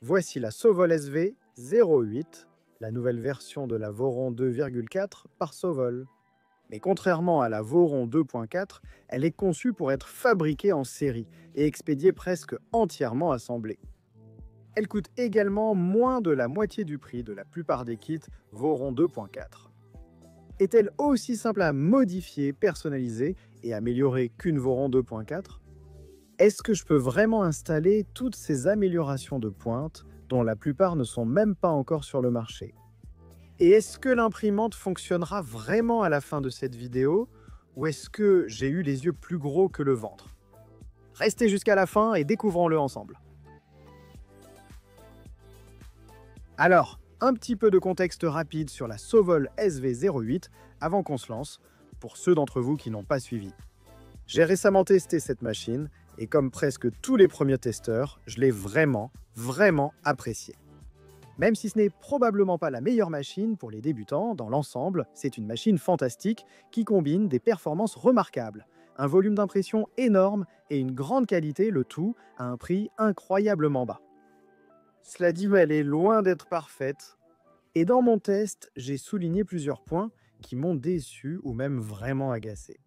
Voici la Sovol SV08, la nouvelle version de la Voron 2,4 par Sovol. Mais contrairement à la Voron 2.4, elle est conçue pour être fabriquée en série et expédiée presque entièrement assemblée. Elle coûte également moins de la moitié du prix de la plupart des kits Voron 2.4. Est-elle aussi simple à modifier, personnaliser et améliorer qu'une Voron 2.4 ? Est-ce que je peux vraiment installer toutes ces améliorations de pointe dont la plupart ne sont même pas encore sur le marché ? Et est-ce que l'imprimante fonctionnera vraiment à la fin de cette vidéo ou est-ce que j'ai eu les yeux plus gros que le ventre ? Restez jusqu'à la fin et découvrons-le ensemble. Alors, un petit peu de contexte rapide sur la Sovol SV08 avant qu'on se lance, pour ceux d'entre vous qui n'ont pas suivi. J'ai récemment testé cette machine et comme presque tous les premiers testeurs, je l'ai vraiment appréciée. Même si ce n'est probablement pas la meilleure machine pour les débutants, dans l'ensemble, c'est une machine fantastique qui combine des performances remarquables, un volume d'impression énorme et une grande qualité, le tout à un prix incroyablement bas. Cela dit, elle est loin d'être parfaite. Et dans mon test, j'ai souligné plusieurs points qui m'ont déçu ou même vraiment agacé.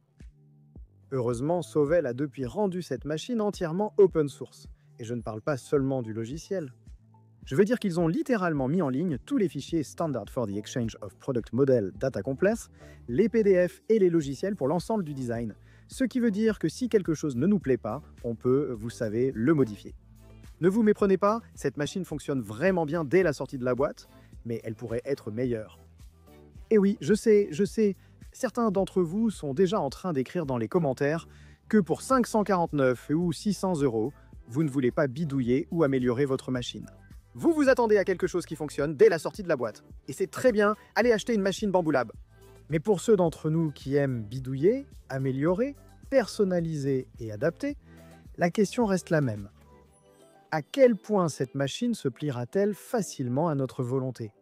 Heureusement, Sovol a depuis rendu cette machine entièrement open source. Et je ne parle pas seulement du logiciel. Je veux dire qu'ils ont littéralement mis en ligne tous les fichiers Standard for the Exchange of Product Model Data Complex, les PDF et les logiciels pour l'ensemble du design. Ce qui veut dire que si quelque chose ne nous plaît pas, on peut, vous savez, le modifier. Ne vous méprenez pas, cette machine fonctionne vraiment bien dès la sortie de la boîte, mais elle pourrait être meilleure. Et oui, je sais, certains d'entre vous sont déjà en train d'écrire dans les commentaires que pour 549 ou 600 €, vous ne voulez pas bidouiller ou améliorer votre machine. Vous vous attendez à quelque chose qui fonctionne dès la sortie de la boîte. Et c'est très bien, allez acheter une machine Bambu Lab. Mais pour ceux d'entre nous qui aiment bidouiller, améliorer, personnaliser et adapter, la question reste la même. À quel point cette machine se pliera-t-elle facilement à notre volonté ?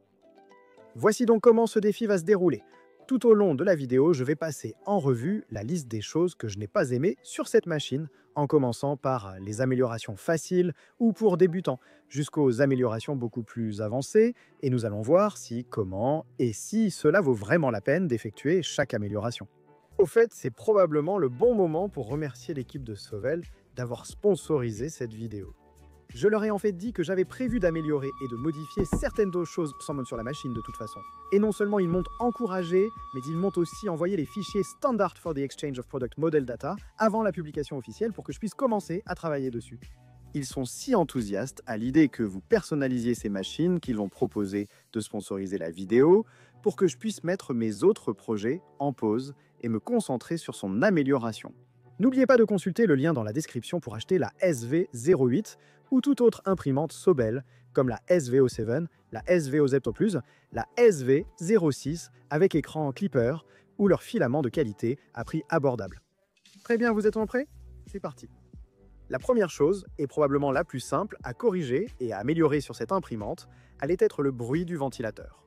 Voici donc comment ce défi va se dérouler. Tout au long de la vidéo, je vais passer en revue la liste des choses que je n'ai pas aimées sur cette machine, en commençant par les améliorations faciles ou pour débutants, jusqu'aux améliorations beaucoup plus avancées, et nous allons voir si, comment et si cela vaut vraiment la peine d'effectuer chaque amélioration. Au fait, c'est probablement le bon moment pour remercier l'équipe de Sovol d'avoir sponsorisé cette vidéo. Je leur ai en fait dit que j'avais prévu d'améliorer et de modifier certaines d'autres choses sans monter sur la machine de toute façon. Et non seulement ils m'ont encouragé, mais ils m'ont aussi envoyé les fichiers Standard for the Exchange of Product Model Data avant la publication officielle pour que je puisse commencer à travailler dessus. Ils sont si enthousiastes à l'idée que vous personnalisiez ces machines qu'ils vont proposer de sponsoriser la vidéo pour que je puisse mettre mes autres projets en pause et me concentrer sur son amélioration. N'oubliez pas de consulter le lien dans la description pour acheter la SV08 ou toute autre imprimante Sobel, comme la SVO7, la SVO Zepto Plus, la SV06 avec écran Clipper ou leur filament de qualité à prix abordable. Très bien, vous êtes prêts ? C'est parti. La première chose, et probablement la plus simple à corriger et à améliorer sur cette imprimante, allait être le bruit du ventilateur.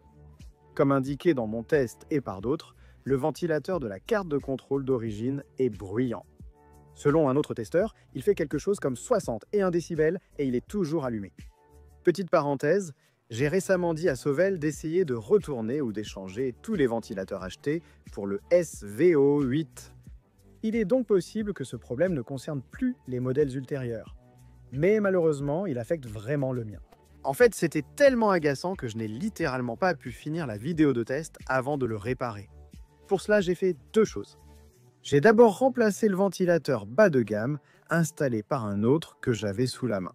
Comme indiqué dans mon test et par d'autres, le ventilateur de la carte de contrôle d'origine est bruyant. Selon un autre testeur, il fait quelque chose comme 61 décibels et il est toujours allumé. Petite parenthèse, j'ai récemment dit à Sovol d'essayer de retourner ou d'échanger tous les ventilateurs achetés pour le SVO8. Il est donc possible que ce problème ne concerne plus les modèles ultérieurs. Mais malheureusement, il affecte vraiment le mien. En fait, c'était tellement agaçant que je n'ai littéralement pas pu finir la vidéo de test avant de le réparer. Pour cela, j'ai fait deux choses. J'ai d'abord remplacé le ventilateur bas de gamme installé par un autre que j'avais sous la main.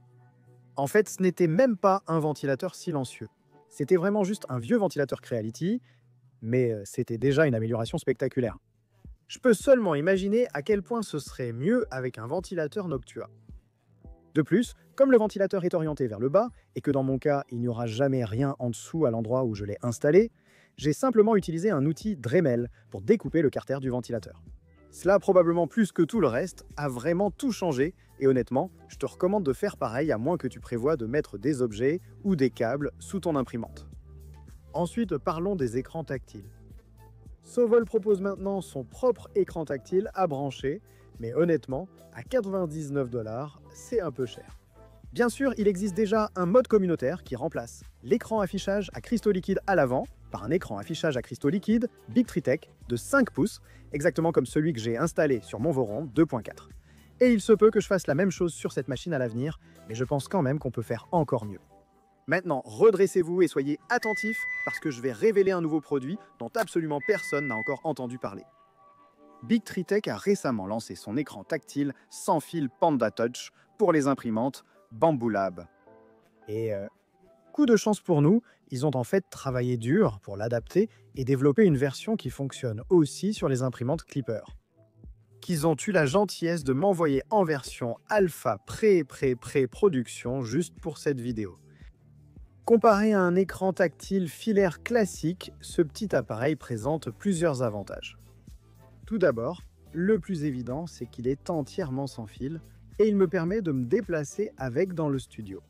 En fait, ce n'était même pas un ventilateur silencieux. C'était vraiment juste un vieux ventilateur Creality, mais c'était déjà une amélioration spectaculaire. Je peux seulement imaginer à quel point ce serait mieux avec un ventilateur Noctua. De plus, comme le ventilateur est orienté vers le bas, et que dans mon cas, il n'y aura jamais rien en dessous à l'endroit où je l'ai installé, j'ai simplement utilisé un outil Dremel pour découper le carter du ventilateur. Cela, probablement plus que tout le reste, a vraiment tout changé et honnêtement, je te recommande de faire pareil à moins que tu prévoies de mettre des objets ou des câbles sous ton imprimante. Ensuite, parlons des écrans tactiles. Sovol propose maintenant son propre écran tactile à brancher, mais honnêtement, à 99 $, c'est un peu cher. Bien sûr, il existe déjà un mode communautaire qui remplace l'écran affichage à cristaux liquides à l'avant par un écran affichage à cristaux liquides Bigtreetech de 5 pouces, exactement comme celui que j'ai installé sur mon Voron 2.4. Et il se peut que je fasse la même chose sur cette machine à l'avenir, mais je pense quand même qu'on peut faire encore mieux. Maintenant, redressez-vous et soyez attentifs parce que je vais révéler un nouveau produit dont absolument personne n'a encore entendu parler. Bigtreetech a récemment lancé son écran tactile sans fil Panda Touch pour les imprimantes Bamboo Lab. Et coup de chance pour nous, ils ont en fait travaillé dur pour l'adapter et développer une version qui fonctionne aussi sur les imprimantes Clipper. Qu'ils ont eu la gentillesse de m'envoyer en version alpha pré-production juste pour cette vidéo. Comparé à un écran tactile filaire classique, ce petit appareil présente plusieurs avantages. Tout d'abord, le plus évident, c'est qu'il est entièrement sans fil et il me permet de me déplacer avec dans le studio.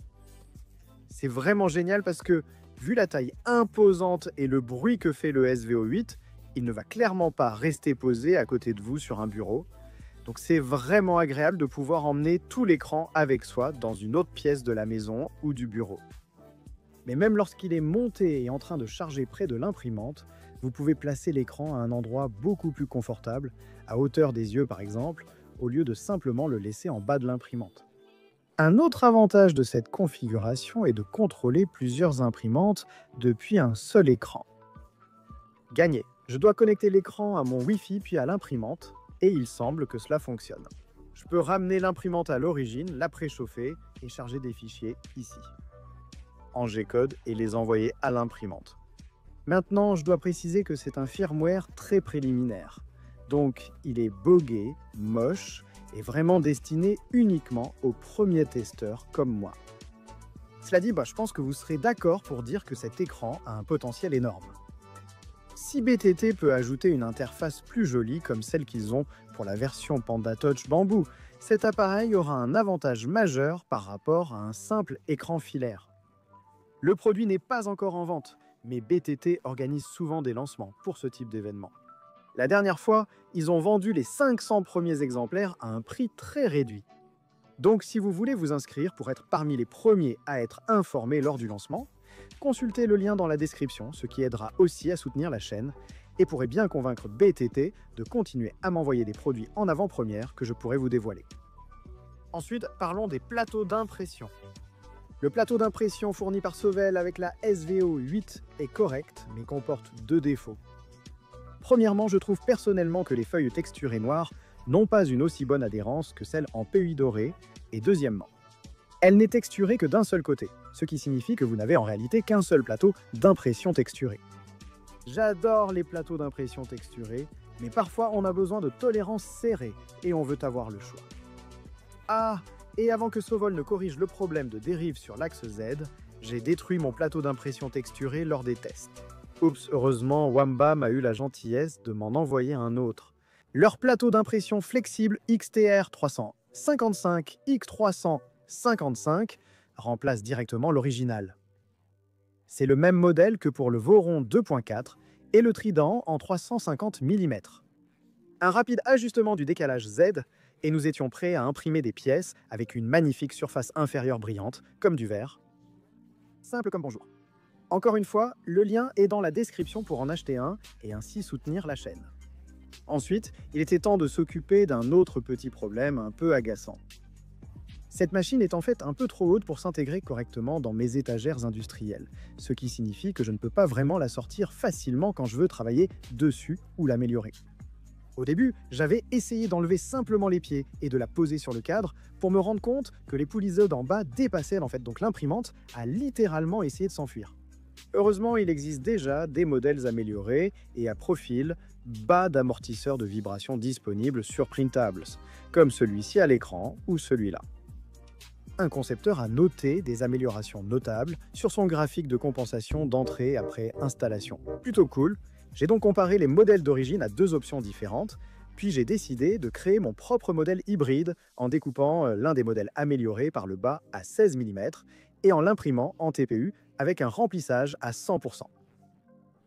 C'est vraiment génial parce que, vu la taille imposante et le bruit que fait le SVO8, il ne va clairement pas rester posé à côté de vous sur un bureau. Donc c'est vraiment agréable de pouvoir emmener tout l'écran avec soi dans une autre pièce de la maison ou du bureau. Mais même lorsqu'il est monté et en train de charger près de l'imprimante, vous pouvez placer l'écran à un endroit beaucoup plus confortable, à hauteur des yeux par exemple, au lieu de simplement le laisser en bas de l'imprimante. Un autre avantage de cette configuration est de contrôler plusieurs imprimantes depuis un seul écran. Gagné, je dois connecter l'écran à mon Wi-Fi puis à l'imprimante, et il semble que cela fonctionne. Je peux ramener l'imprimante à l'origine, la préchauffer et charger des fichiers ici, en G-code, et les envoyer à l'imprimante. Maintenant, je dois préciser que c'est un firmware très préliminaire. Donc, il est bogué, moche, et vraiment destiné uniquement aux premiers testeurs comme moi. Cela dit, je pense que vous serez d'accord pour dire que cet écran a un potentiel énorme. Si BTT peut ajouter une interface plus jolie comme celle qu'ils ont pour la version Panda Touch Bamboo, cet appareil aura un avantage majeur par rapport à un simple écran filaire. Le produit n'est pas encore en vente, mais BTT organise souvent des lancements pour ce type d'événement. La dernière fois, ils ont vendu les 500 premiers exemplaires à un prix très réduit. Donc si vous voulez vous inscrire pour être parmi les premiers à être informés lors du lancement, consultez le lien dans la description, ce qui aidera aussi à soutenir la chaîne et pourrait bien convaincre BTT de continuer à m'envoyer des produits en avant-première que je pourrais vous dévoiler. Ensuite, parlons des plateaux d'impression. Le plateau d'impression fourni par Sovel avec la SVO8 est correct, mais comporte deux défauts. Premièrement, je trouve personnellement que les feuilles texturées noires n'ont pas une aussi bonne adhérence que celles en PEI doré, et deuxièmement, elle n'est texturée que d'un seul côté, ce qui signifie que vous n'avez en réalité qu'un seul plateau d'impression texturée. J'adore les plateaux d'impression texturés, mais parfois on a besoin de tolérance serrée et on veut avoir le choix. Ah, et avant que Sovol ne corrige le problème de dérive sur l'axe Z, j'ai détruit mon plateau d'impression texturé lors des tests. Oups, heureusement, Wamba m'a eu la gentillesse de m'en envoyer un autre. Leur plateau d'impression flexible XTR 355 X355 remplace directement l'original. C'est le même modèle que pour le Voron 2.4 et le Trident en 350 mm. Un rapide ajustement du décalage Z et nous étions prêts à imprimer des pièces avec une magnifique surface inférieure brillante, comme du verre. Simple comme bonjour. Encore une fois, le lien est dans la description pour en acheter un et ainsi soutenir la chaîne. Ensuite, il était temps de s'occuper d'un autre petit problème un peu agaçant. Cette machine est en fait un peu trop haute pour s'intégrer correctement dans mes étagères industrielles, ce qui signifie que je ne peux pas vraiment la sortir facilement quand je veux travailler dessus ou l'améliorer. Au début, j'avais essayé d'enlever simplement les pieds et de la poser sur le cadre pour me rendre compte que les poulies d'en bas dépassaient donc l'imprimante a littéralement essayé de s'enfuir. Heureusement, il existe déjà des modèles améliorés et à profil bas d'amortisseurs de vibration disponibles sur Printables, comme celui-ci à l'écran ou celui-là. Un concepteur a noté des améliorations notables sur son graphique de compensation d'entrée après installation. Plutôt cool. J'ai donc comparé les modèles d'origine à deux options différentes, puis j'ai décidé de créer mon propre modèle hybride en découpant l'un des modèles améliorés par le bas à 16 mm et en l'imprimant en TPU avec un remplissage à 100%.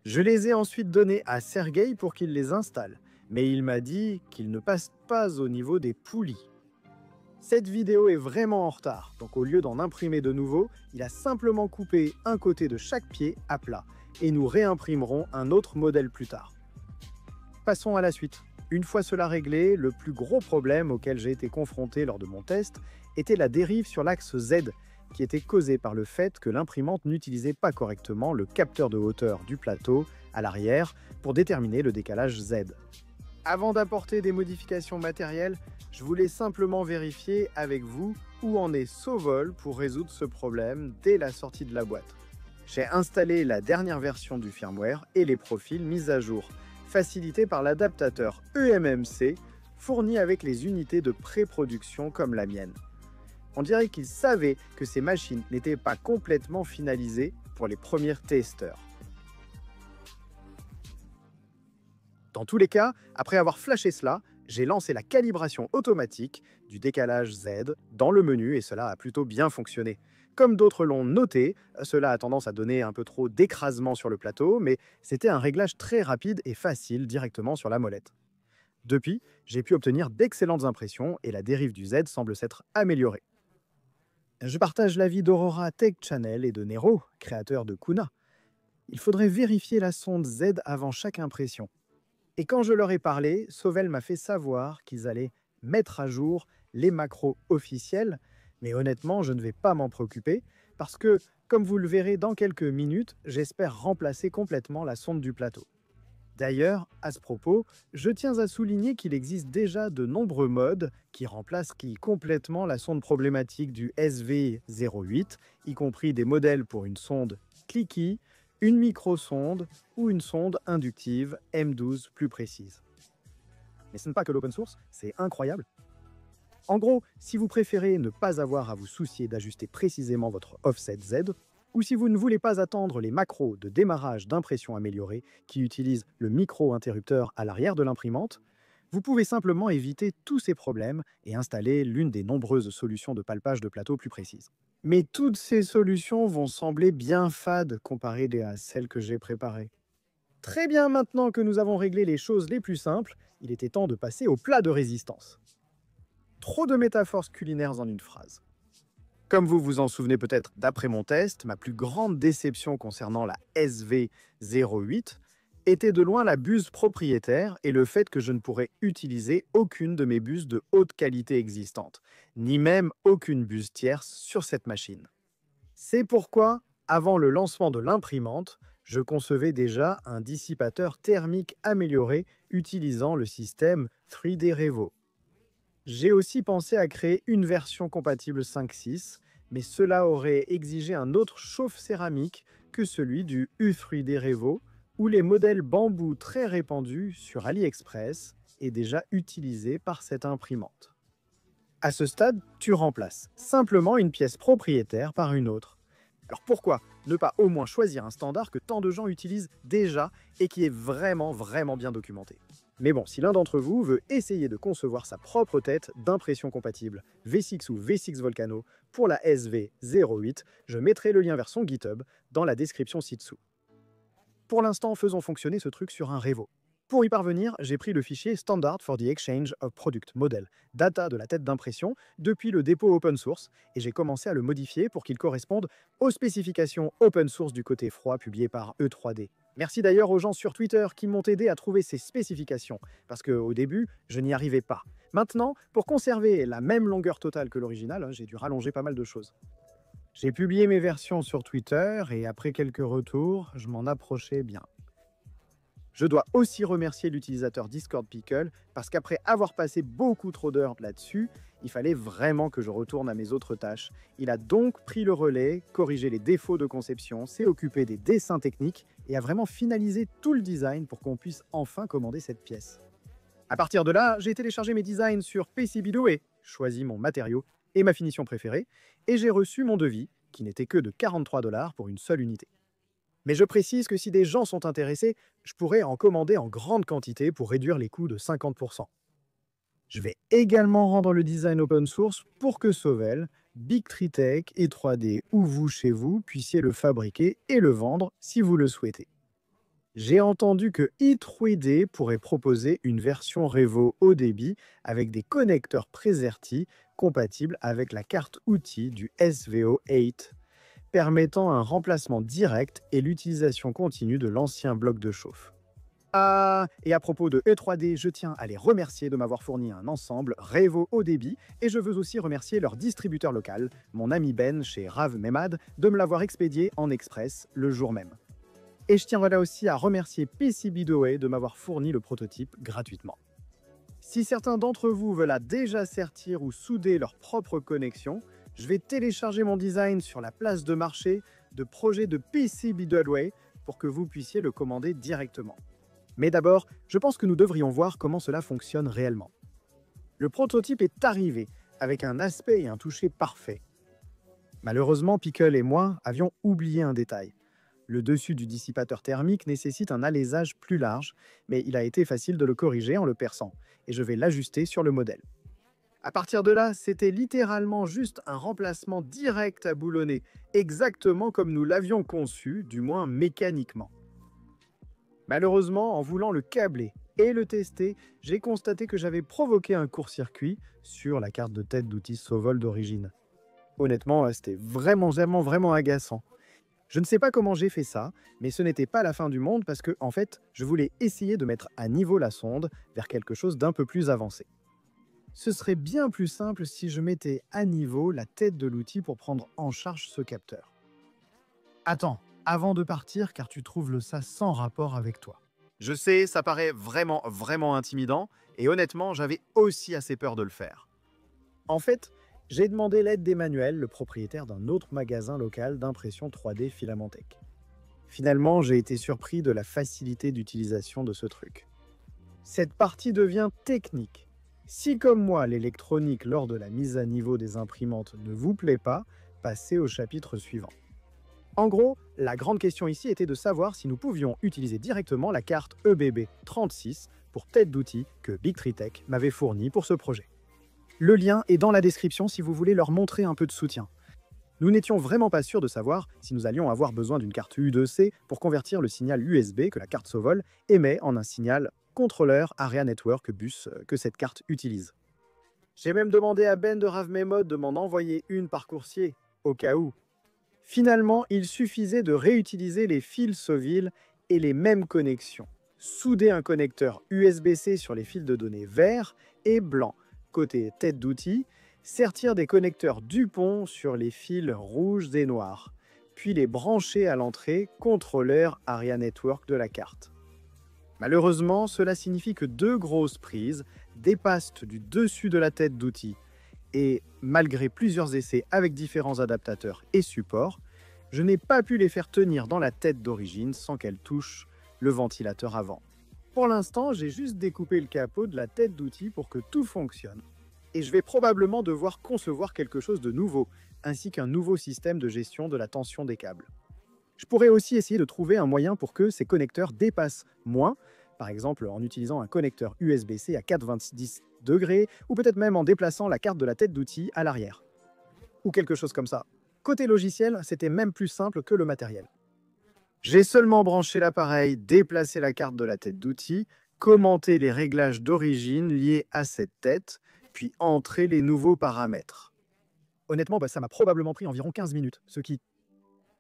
Je les ai ensuite donnés à Sergueï pour qu'il les installe, mais il m'a dit qu'il ne passe pas au niveau des poulies. Cette vidéo est vraiment en retard, donc au lieu d'en imprimer de nouveau, il a simplement coupé un côté de chaque pied à plat, et nous réimprimerons un autre modèle plus tard. Passons à la suite. Une fois cela réglé, le plus gros problème auquel j'ai été confronté lors de mon test était la dérive sur l'axe Z, qui était causée par le fait que l'imprimante n'utilisait pas correctement le capteur de hauteur du plateau à l'arrière pour déterminer le décalage Z. Avant d'apporter des modifications matérielles, je voulais simplement vérifier avec vous où en est Sovol pour résoudre ce problème dès la sortie de la boîte. J'ai installé la dernière version du firmware et les profils mis à jour, facilités par l'adaptateur eMMC fourni avec les unités de pré-production comme la mienne. On dirait qu'ils savaient que ces machines n'étaient pas complètement finalisées pour les premiers testeurs. Dans tous les cas, après avoir flashé cela, j'ai lancé la calibration automatique du décalage Z dans le menu et cela a plutôt bien fonctionné. Comme d'autres l'ont noté, cela a tendance à donner un peu trop d'écrasement sur le plateau, mais c'était un réglage très rapide et facile directement sur la molette. Depuis, j'ai pu obtenir d'excellentes impressions et la dérive du Z semble s'être améliorée. Je partage l'avis d'Aurora Tech Channel et de Nero, créateur de Kuna. Il faudrait vérifier la sonde Z avant chaque impression. Et quand je leur ai parlé, Sovol m'a fait savoir qu'ils allaient mettre à jour les macros officiels, mais honnêtement, je ne vais pas m'en préoccuper parce que, comme vous le verrez dans quelques minutes, j'espère remplacer complètement la sonde du plateau. D'ailleurs, à ce propos, je tiens à souligner qu'il existe déjà de nombreux modes qui remplacent complètement la sonde problématique du SV08, y compris des modèles pour une sonde clicky, une micro-sonde ou une sonde inductive M12 plus précise. Mais ce n'est pas que l'open source, c'est incroyable. En gros, si vous préférez ne pas avoir à vous soucier d'ajuster précisément votre offset Z, ou si vous ne voulez pas attendre les macros de démarrage d'impression améliorée qui utilisent le micro-interrupteur à l'arrière de l'imprimante, vous pouvez simplement éviter tous ces problèmes et installer l'une des nombreuses solutions de palpage de plateau plus précises. Mais toutes ces solutions vont sembler bien fades comparées à celles que j'ai préparées. Très bien, maintenant que nous avons réglé les choses les plus simples, il était temps de passer au plat de résistance. Trop de métaphores culinaires en une phrase. Comme vous vous en souvenez peut-être d'après mon test, ma plus grande déception concernant la SV08 était de loin la buse propriétaire et le fait que je ne pourrais utiliser aucune de mes buses de haute qualité existantes, ni même aucune buse tierce sur cette machine. C'est pourquoi, avant le lancement de l'imprimante, je concevais déjà un dissipateur thermique amélioré utilisant le système 3D Revo. J'ai aussi pensé à créer une version compatible 5.6, mais cela aurait exigé un autre chauffe céramique que celui du U3D Revo, ou les modèles bambou très répandus sur AliExpress et déjà utilisés par cette imprimante. À ce stade, tu remplaces simplement une pièce propriétaire par une autre. Alors pourquoi ne pas au moins choisir un standard que tant de gens utilisent déjà et qui est vraiment bien documenté? Mais bon, si l'un d'entre vous veut essayer de concevoir sa propre tête d'impression compatible V6 ou V6 Volcano pour la SV08, je mettrai le lien vers son GitHub dans la description ci-dessous. Pour l'instant, faisons fonctionner ce truc sur un Revo. Pour y parvenir, j'ai pris le fichier Standard for the Exchange of Product Model, data de la tête d'impression, depuis le dépôt open source, et j'ai commencé à le modifier pour qu'il corresponde aux spécifications open source du côté froid publiées par E3D. Merci d'ailleurs aux gens sur Twitter qui m'ont aidé à trouver ces spécifications, parce qu'au début, je n'y arrivais pas. Maintenant, pour conserver la même longueur totale que l'original, j'ai dû rallonger pas mal de choses. J'ai publié mes versions sur Twitter et après quelques retours, je m'en approchais bien. Je dois aussi remercier l'utilisateur Discord Pickle parce qu'après avoir passé beaucoup trop d'heures là-dessus, il fallait vraiment que je retourne à mes autres tâches. Il a donc pris le relais, corrigé les défauts de conception, s'est occupé des dessins techniques et a vraiment finalisé tout le design pour qu'on puisse enfin commander cette pièce. À partir de là, j'ai téléchargé mes designs sur PCBWay, choisi mon matériau et ma finition préférée, et j'ai reçu mon devis, qui n'était que de 43 $ pour une seule unité. Mais je précise que si des gens sont intéressés, je pourrais en commander en grande quantité pour réduire les coûts de 50%. Je vais également rendre le design open source pour que Sovol, Big Tree Tech et 3D ou vous chez vous puissiez le fabriquer et le vendre si vous le souhaitez. J'ai entendu que i3D pourrait proposer une version Revo haut débit avec des connecteurs Preserti compatible avec la carte outil du SVO8, permettant un remplacement direct et l'utilisation continue de l'ancien bloc de chauffe. Ah, et à propos de E3D, je tiens à les remercier de m'avoir fourni un ensemble Revo haut débit et je veux aussi remercier leur distributeur local, mon ami Ben chez Rav Memad, de me l'avoir expédié en express le jour même. Et je tiens là aussi à remercier PCBWay de m'avoir fourni le prototype gratuitement. Si certains d'entre vous veulent déjà sertir ou souder leur propre connexion, je vais télécharger mon design sur la place de marché de projet de PCBWay pour que vous puissiez le commander directement. Mais d'abord, je pense que nous devrions voir comment cela fonctionne réellement. Le prototype est arrivé avec un aspect et un toucher parfait. Malheureusement, Pickle et moi avions oublié un détail. Le dessus du dissipateur thermique nécessite un alésage plus large, mais il a été facile de le corriger en le perçant, et je vais l'ajuster sur le modèle. À partir de là, c'était littéralement juste un remplacement direct à boulonner, exactement comme nous l'avions conçu, du moins mécaniquement. Malheureusement, en voulant le câbler et le tester, j'ai constaté que j'avais provoqué un court-circuit sur la carte de tête d'outil Sovol d'origine. Honnêtement, c'était vraiment agaçant. Je ne sais pas comment j'ai fait ça, mais ce n'était pas la fin du monde parce que, en fait, je voulais essayer de mettre à niveau la sonde vers quelque chose d'un peu plus avancé. Ce serait bien plus simple si je mettais à niveau la tête de l'outil pour prendre en charge ce capteur. Attends, avant de partir, car tu trouves ça sans rapport avec toi. Je sais, ça paraît vraiment intimidant, et honnêtement, j'avais aussi assez peur de le faire. En fait, j'ai demandé l'aide d'Emmanuel, le propriétaire d'un autre magasin local d'impression 3D Filamentech. Finalement, j'ai été surpris de la facilité d'utilisation de ce truc. Cette partie devient technique. Si, comme moi, l'électronique lors de la mise à niveau des imprimantes ne vous plaît pas, passez au chapitre suivant. En gros, la grande question ici était de savoir si nous pouvions utiliser directement la carte EBB36 pour tête d'outil que Bigtree m'avait fournie pour ce projet. Le lien est dans la description si vous voulez leur montrer un peu de soutien. Nous n'étions vraiment pas sûrs de savoir si nous allions avoir besoin d'une carte U2C pour convertir le signal USB que la carte Sovol émet en un signal contrôleur Area Network Bus que cette carte utilise. J'ai même demandé à Ben de RavMemod de m'en envoyer une par coursier, au cas où. Finalement, il suffisait de réutiliser les fils Sovil et les mêmes connexions. Souder un connecteur USB-C sur les fils de données vert et blanc, côté tête d'outil, sertir des connecteurs Dupont sur les fils rouges et noirs, puis les brancher à l'entrée contrôleur Area Network de la carte. Malheureusement, cela signifie que deux grosses prises dépassent du dessus de la tête d'outil, et malgré plusieurs essais avec différents adaptateurs et supports, je n'ai pas pu les faire tenir dans la tête d'origine sans qu'elles touchent le ventilateur avant. Pour l'instant, j'ai juste découpé le capot de la tête d'outil pour que tout fonctionne. Et je vais probablement devoir concevoir quelque chose de nouveau, ainsi qu'un nouveau système de gestion de la tension des câbles. Je pourrais aussi essayer de trouver un moyen pour que ces connecteurs dépassent moins, par exemple en utilisant un connecteur USB-C à 4,20 degrés, ou peut-être même en déplaçant la carte de la tête d'outil à l'arrière. Ou quelque chose comme ça. Côté logiciel, c'était même plus simple que le matériel. J'ai seulement branché l'appareil, déplacé la carte de la tête d'outil, commenté les réglages d'origine liés à cette tête, puis entrer les nouveaux paramètres. Honnêtement, ça m'a probablement pris environ 15 minutes, ce qui...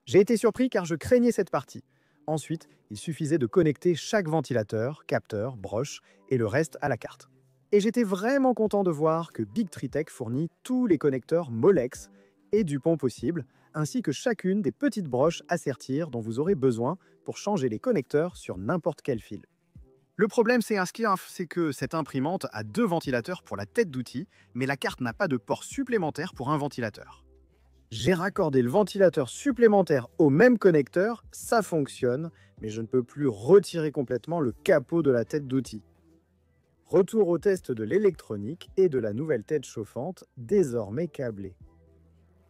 J'ai été surpris car je craignais cette partie. Ensuite, il suffisait de connecter chaque ventilateur, capteur, broche et le reste à la carte. Et j'étais vraiment content de voir que Bigtree fournit tous les connecteurs Molex et Dupont possibles, ainsi que chacune des petites broches à sertir dont vous aurez besoin pour changer les connecteurs sur n'importe quel fil. Le problème, c'est que cette imprimante a deux ventilateurs pour la tête d'outil, mais la carte n'a pas de port supplémentaire pour un ventilateur. J'ai raccordé le ventilateur supplémentaire au même connecteur, ça fonctionne, mais je ne peux plus retirer complètement le capot de la tête d'outil. Retour au test de l'électronique et de la nouvelle tête chauffante, désormais câblée.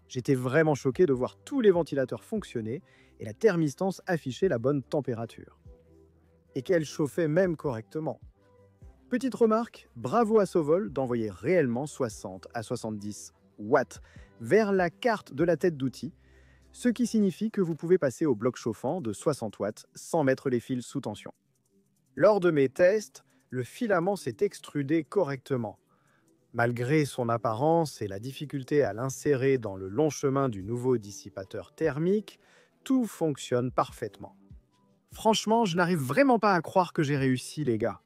J'étais vraiment choqué de voir tous les ventilateurs fonctionner et la thermistance afficher la bonne température. Et qu'elle chauffait même correctement. Petite remarque, bravo à Sovol d'envoyer réellement 60 à 70 watts vers la carte de la tête d'outil, ce qui signifie que vous pouvez passer au bloc chauffant de 60 watts sans mettre les fils sous tension. Lors de mes tests, le filament s'est extrudé correctement. Malgré son apparence et la difficulté à l'insérer dans le long chemin du nouveau dissipateur thermique, tout fonctionne parfaitement. Franchement, je n'arrive vraiment pas à croire que j'ai réussi, les gars.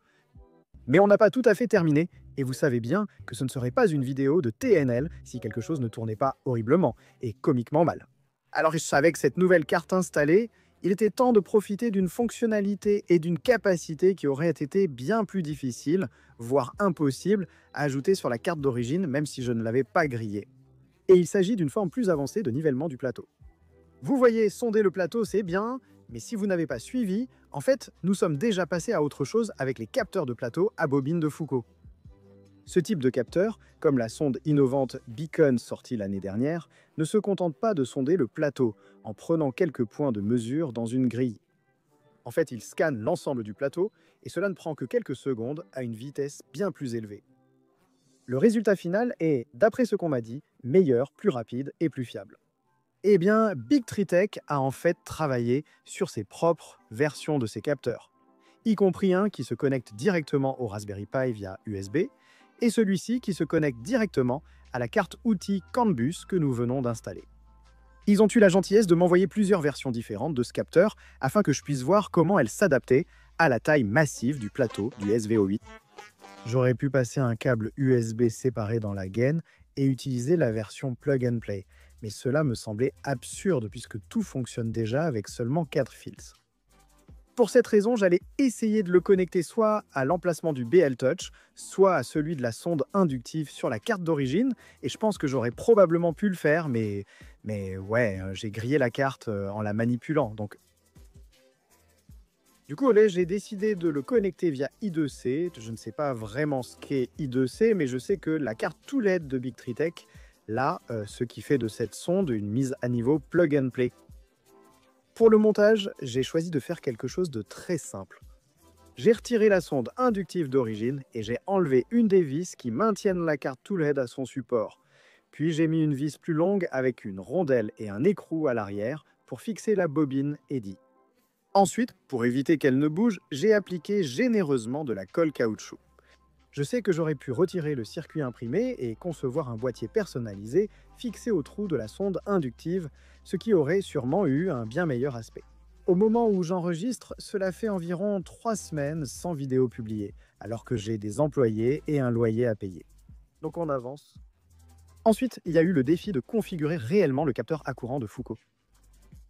Mais on n'a pas tout à fait terminé, et vous savez bien que ce ne serait pas une vidéo de TNL si quelque chose ne tournait pas horriblement et comiquement mal. Alors je savais que cette nouvelle carte installée, il était temps de profiter d'une fonctionnalité et d'une capacité qui auraient été bien plus difficiles, voire impossibles, à ajouter sur la carte d'origine même si je ne l'avais pas grillée. Et il s'agit d'une forme plus avancée de nivellement du plateau. Vous voyez, sonder le plateau c'est bien, mais si vous n'avez pas suivi, en fait, nous sommes déjà passés à autre chose avec les capteurs de plateau à bobine de Foucault. Ce type de capteur, comme la sonde innovante Beacon sortie l'année dernière, ne se contente pas de sonder le plateau en prenant quelques points de mesure dans une grille. En fait, il scanne l'ensemble du plateau et cela ne prend que quelques secondes à une vitesse bien plus élevée. Le résultat final est, d'après ce qu'on m'a dit, meilleur, plus rapide et plus fiable. Eh bien, Big Tree Tech a en fait travaillé sur ses propres versions de ces capteurs, y compris un qui se connecte directement au Raspberry Pi via USB, et celui-ci qui se connecte directement à la carte outil CAN bus que nous venons d'installer. Ils ont eu la gentillesse de m'envoyer plusieurs versions différentes de ce capteur afin que je puisse voir comment elles s'adaptaient à la taille massive du plateau du SVO8. J'aurais pu passer un câble USB séparé dans la gaine et utiliser la version plug and play, mais cela me semblait absurde puisque tout fonctionne déjà avec seulement 4 fils. Pour cette raison, j'allais essayer de le connecter soit à l'emplacement du BL Touch, soit à celui de la sonde inductive sur la carte d'origine, et je pense que j'aurais probablement pu le faire, mais ouais, j'ai grillé la carte en la manipulant. Donc, du coup, là, j'ai décidé de le connecter via I2C. Je ne sais pas vraiment ce qu'est I2C, mais je sais que la carte tout-LED de Big Tree Tech, là, ce qui fait de cette sonde une mise à niveau plug and play. Pour le montage, j'ai choisi de faire quelque chose de très simple. J'ai retiré la sonde inductive d'origine et j'ai enlevé une des vis qui maintiennent la carte tout-LED à son support. Puis j'ai mis une vis plus longue avec une rondelle et un écrou à l'arrière pour fixer la bobine EDI. Ensuite, pour éviter qu'elle ne bouge, j'ai appliqué généreusement de la colle caoutchouc. Je sais que j'aurais pu retirer le circuit imprimé et concevoir un boîtier personnalisé fixé au trou de la sonde inductive, ce qui aurait sûrement eu un bien meilleur aspect. Au moment où j'enregistre, cela fait environ 3 semaines sans vidéo publiée, alors que j'ai des employés et un loyer à payer. Donc on avance. Ensuite, il y a eu le défi de configurer réellement le capteur à courant de Foucault.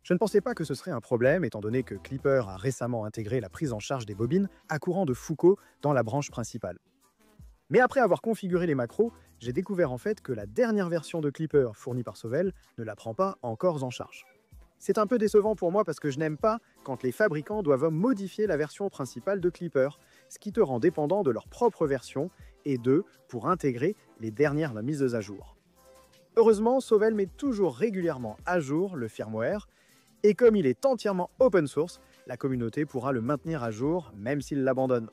Je ne pensais pas que ce serait un problème, étant donné que Clipper a récemment intégré la prise en charge des bobines à courant de Foucault dans la branche principale. Mais après avoir configuré les macros, j'ai découvert en fait que la dernière version de Clipper fournie par Sovel ne la prend pas encore en charge. C'est un peu décevant pour moi parce que je n'aime pas quand les fabricants doivent modifier la version principale de Clipper, ce qui te rend dépendant de leur propre version et d'eux pour intégrer les dernières mises à jour. Heureusement, Sovel met toujours régulièrement à jour le firmware et comme il est entièrement open source, la communauté pourra le maintenir à jour même s'il l'abandonne.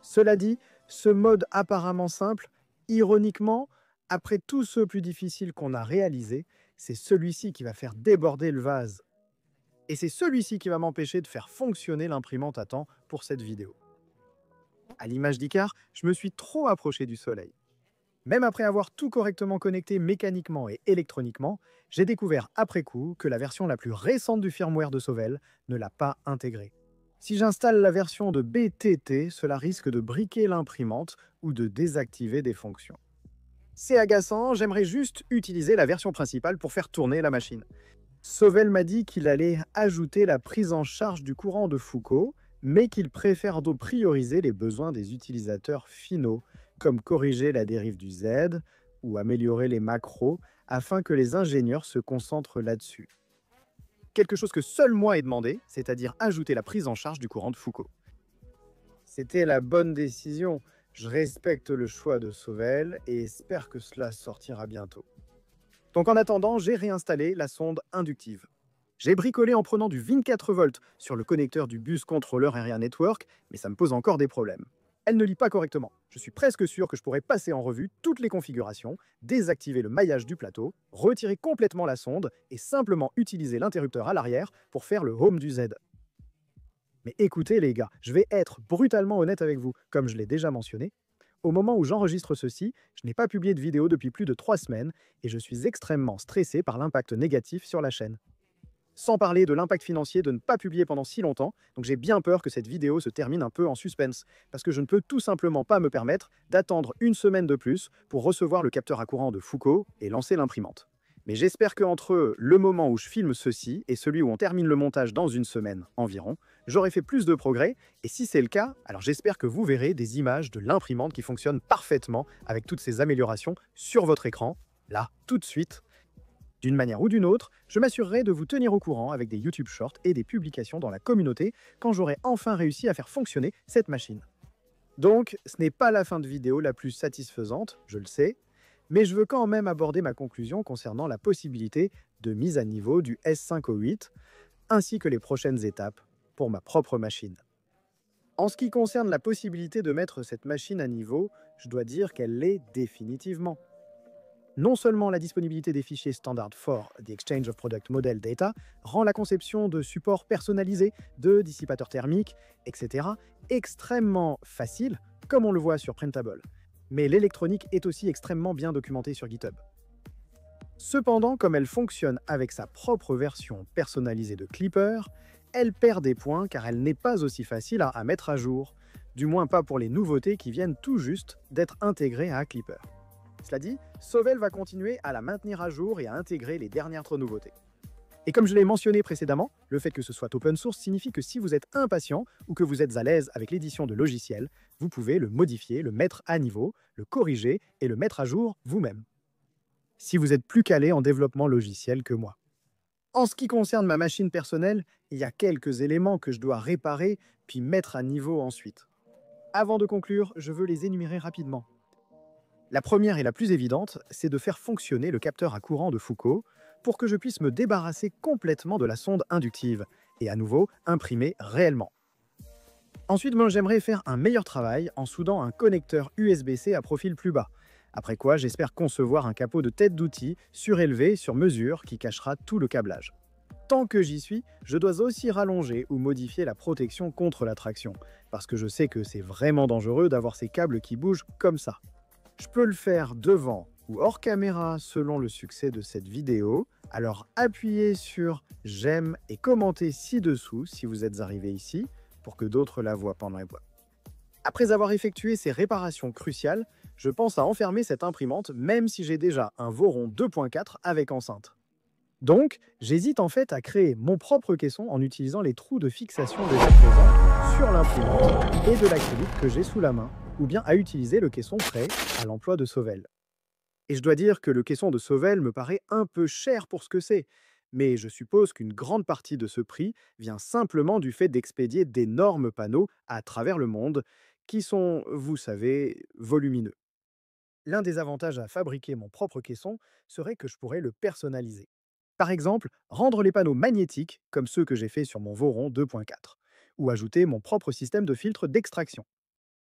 Cela dit, ce mode apparemment simple, ironiquement, après tous ceux plus difficiles qu'on a réalisés, c'est celui-ci qui va faire déborder le vase. Et c'est celui-ci qui va m'empêcher de faire fonctionner l'imprimante à temps pour cette vidéo. À l'image d'Icar, je me suis trop approché du soleil. Même après avoir tout correctement connecté mécaniquement et électroniquement, j'ai découvert après coup que la version la plus récente du firmware de Sovel ne l'a pas intégré. Si j'installe la version de BTT, cela risque de briquer l'imprimante ou de désactiver des fonctions. C'est agaçant, j'aimerais juste utiliser la version principale pour faire tourner la machine. Sovel m'a dit qu'il allait ajouter la prise en charge du courant de Foucault, mais qu'il préfère prioriser les besoins des utilisateurs finaux, comme corriger la dérive du Z ou améliorer les macros, afin que les ingénieurs se concentrent là-dessus. Quelque chose que seul moi ai demandé, c'est-à-dire ajouter la prise en charge du courant de Foucault. C'était la bonne décision. Je respecte le choix de Sovel et espère que cela sortira bientôt. Donc en attendant, j'ai réinstallé la sonde inductive. J'ai bricolé en prenant du 24 volts sur le connecteur du bus controller Area Network, mais ça me pose encore des problèmes. Elle ne lit pas correctement. Je suis presque sûr que je pourrais passer en revue toutes les configurations, désactiver le maillage du plateau, retirer complètement la sonde et simplement utiliser l'interrupteur à l'arrière pour faire le home du Z. Mais écoutez les gars, je vais être brutalement honnête avec vous. Comme je l'ai déjà mentionné, Au moment où j'enregistre ceci, je n'ai pas publié de vidéo depuis plus de 3 semaines et je suis extrêmement stressé par l'impact négatif sur la chaîne. Sans parler de l'impact financier de ne pas publier pendant si longtemps, donc j'ai bien peur que cette vidéo se termine un peu en suspense, parce que je ne peux tout simplement pas me permettre d'attendre une semaine de plus pour recevoir le capteur à courant de Foucault et lancer l'imprimante. Mais j'espère qu'entre le moment où je filme ceci et celui où on termine le montage dans une semaine environ, j'aurai fait plus de progrès, et si c'est le cas, alors j'espère que vous verrez des images de l'imprimante qui fonctionne parfaitement avec toutes ces améliorations sur votre écran, là, tout de suite. D'une manière ou d'une autre, je m'assurerai de vous tenir au courant avec des YouTube Shorts et des publications dans la communauté quand j'aurai enfin réussi à faire fonctionner cette machine. Donc, ce n'est pas la fin de vidéo la plus satisfaisante, je le sais, mais je veux quand même aborder ma conclusion concernant la possibilité de mise à niveau du S508, ainsi que les prochaines étapes pour ma propre machine. En ce qui concerne la possibilité de mettre cette machine à niveau, je dois dire qu'elle l'est définitivement. Non seulement la disponibilité des fichiers standard for the Exchange of Product Model Data rend la conception de supports personnalisés, de dissipateurs thermiques, etc. extrêmement facile, comme on le voit sur Printable. Mais l'électronique est aussi extrêmement bien documentée sur GitHub. Cependant, comme elle fonctionne avec sa propre version personnalisée de Clipper, elle perd des points car elle n'est pas aussi facile à mettre à jour, du moins pas pour les nouveautés qui viennent tout juste d'être intégrées à Clipper. Cela dit, Sovel va continuer à la maintenir à jour et à intégrer les dernières nouveautés. Et comme je l'ai mentionné précédemment, le fait que ce soit open source signifie que si vous êtes impatient ou que vous êtes à l'aise avec l'édition de logiciels, vous pouvez le modifier, le mettre à niveau, le corriger et le mettre à jour vous-même. Si vous êtes plus calé en développement logiciel que moi. En ce qui concerne ma machine personnelle, il y a quelques éléments que je dois réparer puis mettre à niveau ensuite. Avant de conclure, je veux les énumérer rapidement. La première et la plus évidente, c'est de faire fonctionner le capteur à courant de Foucault pour que je puisse me débarrasser complètement de la sonde inductive et à nouveau imprimer réellement. Ensuite, moi, j'aimerais faire un meilleur travail en soudant un connecteur USB-C à profil plus bas, après quoi j'espère concevoir un capot de tête d'outil surélevé sur mesure qui cachera tout le câblage. Tant que j'y suis, je dois aussi rallonger ou modifier la protection contre la traction, parce que je sais que c'est vraiment dangereux d'avoir ces câbles qui bougent comme ça. Je peux le faire devant ou hors caméra selon le succès de cette vidéo, alors appuyez sur j'aime et commentez ci-dessous si vous êtes arrivé ici pour que d'autres la voient pendant les voix. Après avoir effectué ces réparations cruciales, je pense à enfermer cette imprimante même si j'ai déjà un Voron 2.4 avec enceinte. Donc, j'hésite en fait à créer mon propre caisson en utilisant les trous de fixation déjà présents sur l'imprimante et de l'acrylique que j'ai sous la main, ou bien à utiliser le caisson prêt à l'emploi de Sovel. Et je dois dire que le caisson de Sovel me paraît un peu cher pour ce que c'est, mais je suppose qu'une grande partie de ce prix vient simplement du fait d'expédier d'énormes panneaux à travers le monde, qui sont, vous savez, volumineux. L'un des avantages à fabriquer mon propre caisson serait que je pourrais le personnaliser. Par exemple, rendre les panneaux magnétiques, comme ceux que j'ai fait sur mon Voron 2.4, ou ajouter mon propre système de filtre d'extraction.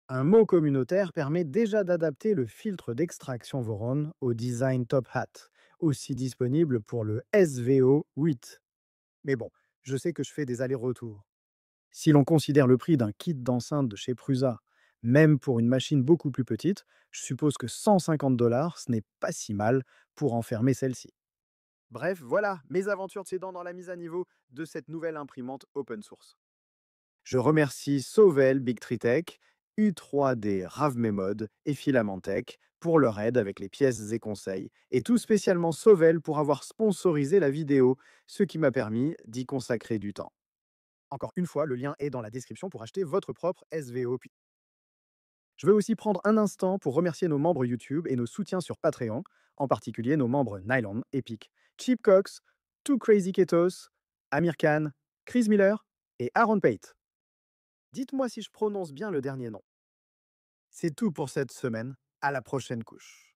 Un mot communautaire permet déjà d'adapter le filtre d'extraction Voron au design Top Hat, aussi disponible pour le SVO8. Mais bon, je sais que je fais des allers-retours. Si l'on considère le prix d'un kit d'enceinte de chez Prusa, même pour une machine beaucoup plus petite, je suppose que 150 $, ce n'est pas si mal pour enfermer celle-ci. Bref, voilà mes aventures de ces dents dans la mise à niveau de cette nouvelle imprimante open source. Je remercie Sovel Big Tree Tech, U3D Ravmemod et Filamentech pour leur aide avec les pièces et conseils, et tout spécialement Sovel pour avoir sponsorisé la vidéo, ce qui m'a permis d'y consacrer du temps. Encore une fois, le lien est dans la description pour acheter votre propre SVO. Je veux aussi prendre un instant pour remercier nos membres YouTube et nos soutiens sur Patreon, en particulier nos membres Nylon, Epic, Cheap Cox, Two Crazy Ketos, Amir Khan, Chris Miller et Aaron Pate. Dites-moi si je prononce bien le dernier nom. C'est tout pour cette semaine. À la prochaine couche.